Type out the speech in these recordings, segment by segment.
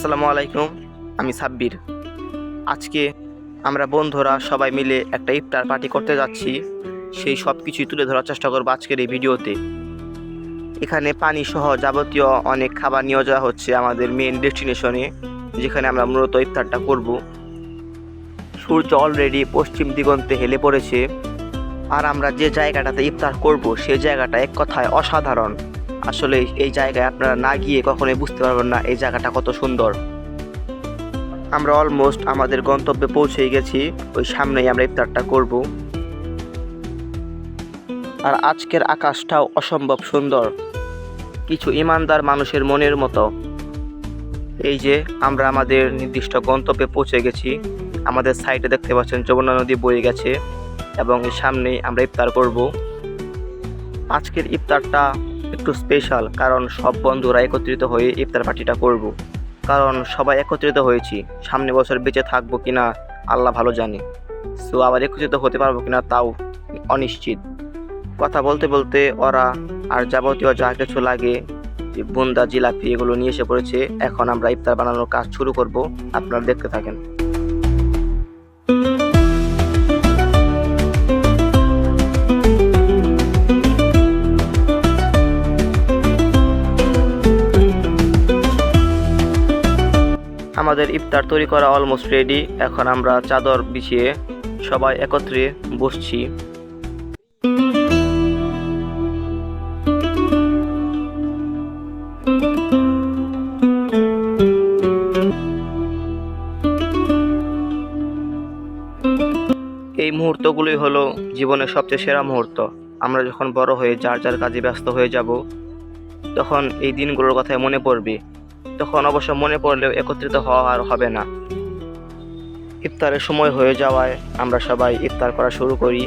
আসসালামু আলাইকুম, আমি সাব্বির। আজকে আমরা বন্ধুরা সবাই মিলে একটা ইফতার পার্টি করতে যাচ্ছি। সেই সব কিছুই তুলে ধরার চেষ্টা করবো আজকের এই ভিডিওতে। এখানে পানি সহ যাবতীয় অনেক খাবার নিয়ে যাওয়া হচ্ছে আমাদের মেন ডেস্টিনেশনে, যেখানে আমরা মূলত ইফতারটা করব। সূর্য অলরেডি পশ্চিম দিগন্তে হেলে পড়েছে, আর আমরা যে জায়গাটাতে ইফতার করব সেই জায়গাটা এক কথায় অসাধারণ। আসলে এই জায়গায় আপনারা না গিয়ে কখনোই বুঝতে পারবেন না এই জায়গাটা কত সুন্দর। আমরা অলমোস্ট আমাদের গন্তব্যে পৌঁছে গেছি, ওই সামনেই আমরা ইফতারটা করব। আর আজকের আকাশটাও অসম্ভব সুন্দর, কিছু ইমানদার মানুষের মনের মতো। এই যে আমরা আমাদের নির্দিষ্ট গন্তব্যে পৌঁছে গেছি। আমাদের সাইডে দেখতে পাচ্ছেন যমুনা নদী বয়ে গেছে, এবং এর সামনেই আমরা ইফতার করব। আজকের ইফতারটা একটু স্পেশাল, কারণ সব বন্ধুরা একত্রিত হয়ে ইফতার পার্টিটা করব। কারণ সবাই একত্রিত হয়েছি, সামনে বছর বেঁচে থাকবো কিনা আল্লাহ ভালো জানে। সো আবার একত্রিত হতে পারবো কিনা তাও অনিশ্চিত। কথা বলতে বলতে ওরা আর যাবতীয় যা কিছু লাগে, বুন্দা জিলাপি এগুলো নিয়ে এসে পড়েছে। এখন আমরা ইফতার বানানোর কাজ শুরু করব, আপনারা দেখতে থাকেন। আমাদের ইফতার তৈরি করা অলমোস্ট রেডি। এখন আমরা চাদর বিছিয়ে সবাই একত্রে বসছি। এই মুহূর্তগুলোই হলো জীবনের সবচেয়ে সেরা মুহূর্ত। আমরা যখন বড় হয়ে যার যার কাজে ব্যস্ত হয়ে যাব, তখন এই দিনগুলোর কথাই মনে পড়বে। তখন অবশ্য মনে পড়লেও একত্রিত হওয়া আর হবে না। ইফতারের সময় হয়ে যাওয়ায় আমরা সবাই ইফতার করা শুরু করি।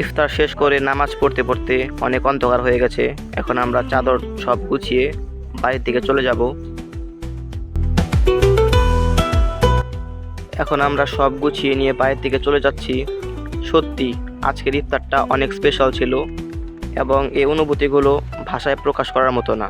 ইফতার শেষ করে নামাজ পড়তে পড়তে অনেক অন্ধকার হয়ে গেছে। এখন আমরা চাদর সব গুছিয়ে বাড়ির দিকে চলে যাব। এখন আমরা সব গুছিয়ে নিয়ে বাড়ির দিকে চলে যাচ্ছি। সত্যি আজকের ইফতারটা অনেক স্পেশাল ছিল, এবং এই অনুভূতিগুলো ভাষায় প্রকাশ করার মতো না।